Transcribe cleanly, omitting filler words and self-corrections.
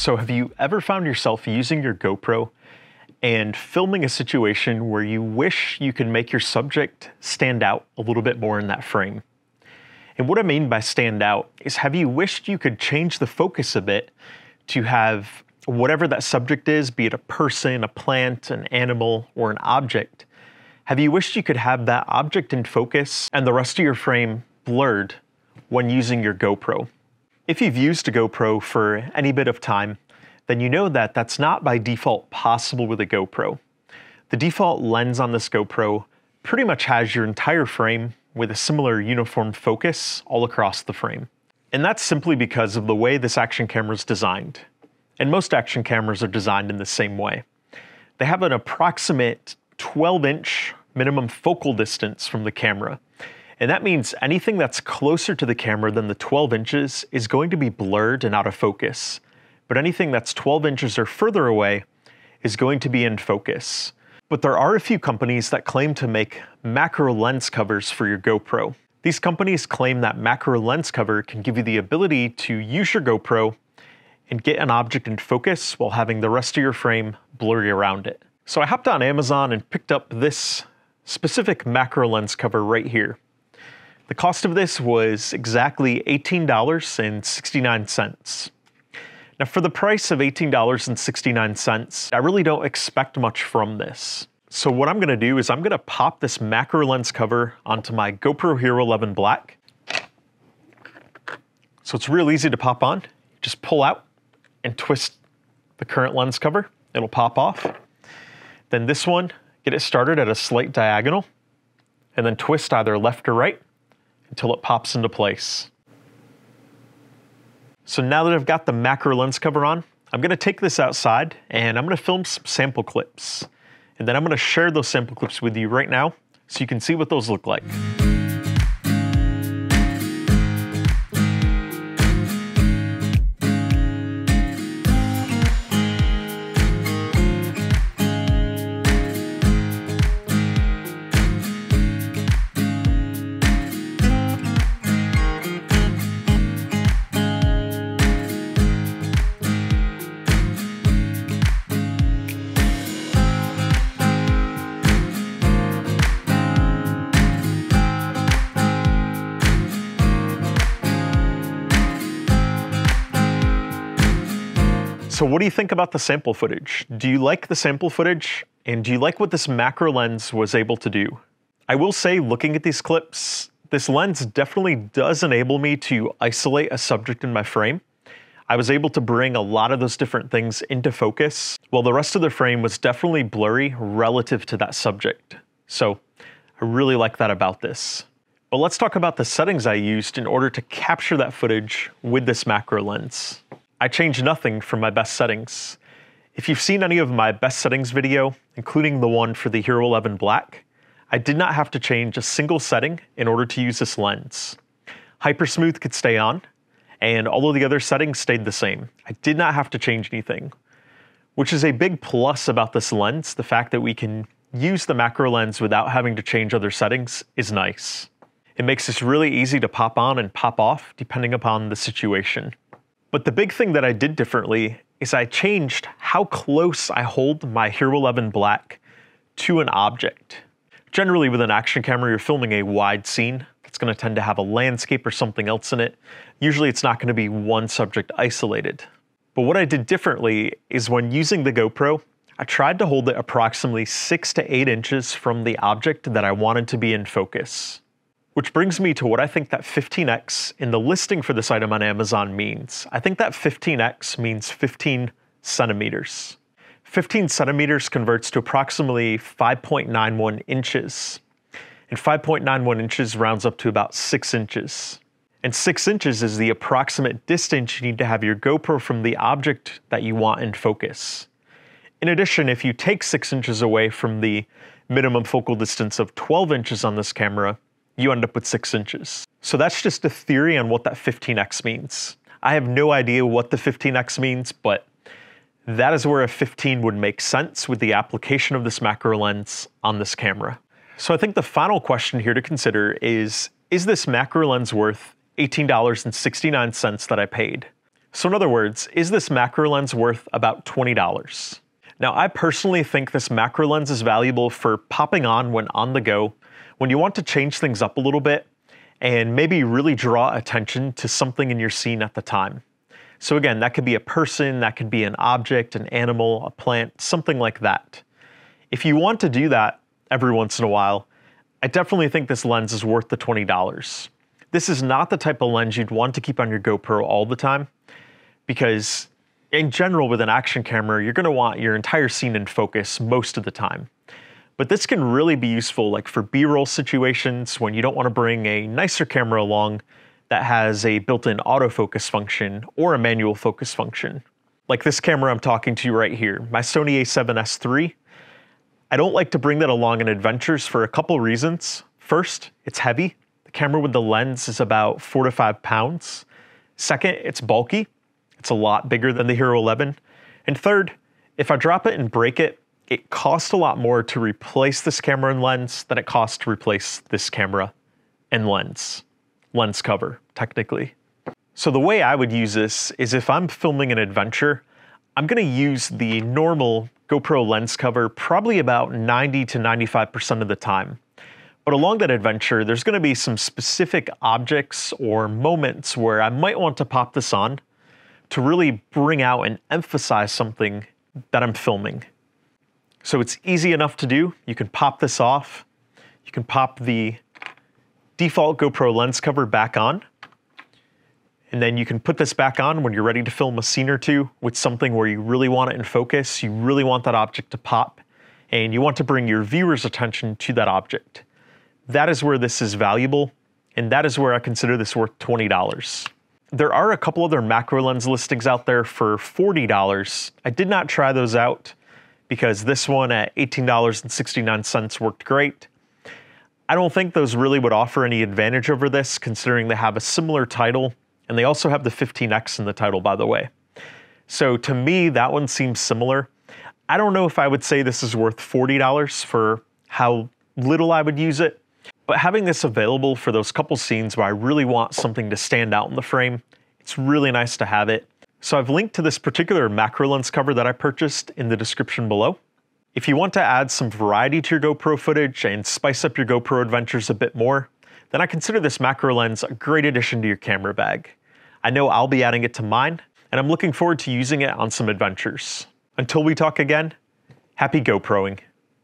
So have you ever found yourself using your GoPro and filming a situation where you wish you could make your subject stand out a little bit more in that frame? And what I mean by stand out is, have you wished you could change the focus a bit to have whatever that subject is, be it a person, a plant, an animal, or an object, have you wished you could have that object in focus and the rest of your frame blurred when using your GoPro? If you've used a GoPro for any bit of time, then you know that that's not by default possible with a GoPro. The default lens on this GoPro pretty much has your entire frame with a similar uniform focus all across the frame. And that's simply because of the way this action camera is designed. And most action cameras are designed in the same way. They have an approximate 12-inch minimum focal distance from the camera. And that means anything that's closer to the camera than the 12 inches is going to be blurred and out of focus. But anything that's 12 inches or further away is going to be in focus. But there are a few companies that claim to make macro lens covers for your GoPro. These companies claim that macro lens cover can give you the ability to use your GoPro and get an object in focus while having the rest of your frame blurry around it. So I hopped on Amazon and picked up this specific macro lens cover right here. The cost of this was exactly $18.69. Now, for the price of $18.69, I really don't expect much from this. So what I'm gonna do is I'm gonna pop this macro lens cover onto my GoPro Hero 11 Black. So it's real easy to pop on. Just pull out and twist the current lens cover. It'll pop off. Then this one, get it started at a slight diagonal, and then twist either left or right until it pops into place. So now that I've got the macro lens cover on, I'm gonna take this outside and I'm gonna film some sample clips. And then I'm gonna share those sample clips with you right now so you can see what those look like. So what do you think about the sample footage? Do you like the sample footage? And do you like what this macro lens was able to do? I will say, looking at these clips, this lens definitely does enable me to isolate a subject in my frame. I was able to bring a lot of those different things into focus, while the rest of the frame was definitely blurry relative to that subject. So I really like that about this. But let's talk about the settings I used in order to capture that footage with this macro lens. I changed nothing from my best settings. If you've seen any of my best settings video, including the one for the Hero 11 Black, I did not have to change a single setting in order to use this lens. Hypersmooth could stay on, and all of the other settings stayed the same. I did not have to change anything, which is a big plus about this lens. The fact that we can use the macro lens without having to change other settings is nice. It makes this really easy to pop on and pop off depending upon the situation. But the big thing that I did differently is I changed how close I hold my Hero 11 Black to an object. Generally with an action camera, you're filming a wide scene. It's gonna tend to have a landscape or something else in it. Usually it's not gonna be one subject isolated. But what I did differently is when using the GoPro, I tried to hold it approximately 6 to 8 inches from the object that I wanted to be in focus. Which brings me to what I think that 15x in the listing for this item on Amazon means. I think that 15x means 15 centimeters. 15 centimeters converts to approximately 5.91 inches. And 5.91 inches rounds up to about 6 inches. And 6 inches is the approximate distance you need to have your GoPro from the object that you want in focus. In addition, if you take 6 inches away from the minimum focal distance of 12 inches on this camera, you end up with 6 inches. So that's just a theory on what that 15x means. I have no idea what the 15x means, but that is where a 15 would make sense with the application of this macro lens on this camera. So I think the final question here to consider is this macro lens worth $18.69 that I paid? So in other words, is this macro lens worth about $20? Now, I personally think this macro lens is valuable for popping on when on the go, when you want to change things up a little bit, and maybe really draw attention to something in your scene at the time. So again, that could be a person, that could be an object, an animal, a plant, something like that. If you want to do that every once in a while, I definitely think this lens is worth the $20. This is not the type of lens you'd want to keep on your GoPro all the time, because in general with an action camera, you're going to want your entire scene in focus most of the time. But this can really be useful like for B-roll situations when you don't want to bring a nicer camera along that has a built-in autofocus function or a manual focus function. Like this camera I'm talking to you right here, my Sony a7S III. I don't like to bring that along in adventures for a couple reasons. First, it's heavy. The camera with the lens is about 4 to 5 pounds. Second, it's bulky. It's a lot bigger than the Hero 11. And third, if I drop it and break it, it costs a lot more to replace this camera and lens than it costs to replace this camera and lens cover, technically. So the way I would use this is if I'm filming an adventure, I'm gonna use the normal GoPro lens cover probably about 90 to 95% of the time. But along that adventure, there's gonna be some specific objects or moments where I might want to pop this on to really bring out and emphasize something that I'm filming. So it's easy enough to do. You can pop this off. You can pop the default GoPro lens cover back on. And then you can put this back on when you're ready to film a scene or two with something where you really want it in focus, you really want that object to pop, and you want to bring your viewer's attention to that object. That is where this is valuable, and that is where I consider this worth $20. There are a couple other macro lens listings out there for $40. I did not try those out because this one at $18.69 worked great. I don't think those really would offer any advantage over this, considering they have a similar title, and they also have the 15X in the title, by the way. So to me, that one seems similar. I don't know if I would say this is worth $40 for how little I would use it, but having this available for those couple scenes where I really want something to stand out in the frame, it's really nice to have it. So I've linked to this particular macro lens cover that I purchased in the description below. If you want to add some variety to your GoPro footage and spice up your GoPro adventures a bit more, then I consider this macro lens a great addition to your camera bag. I know I'll be adding it to mine, and I'm looking forward to using it on some adventures. Until we talk again, happy GoProing.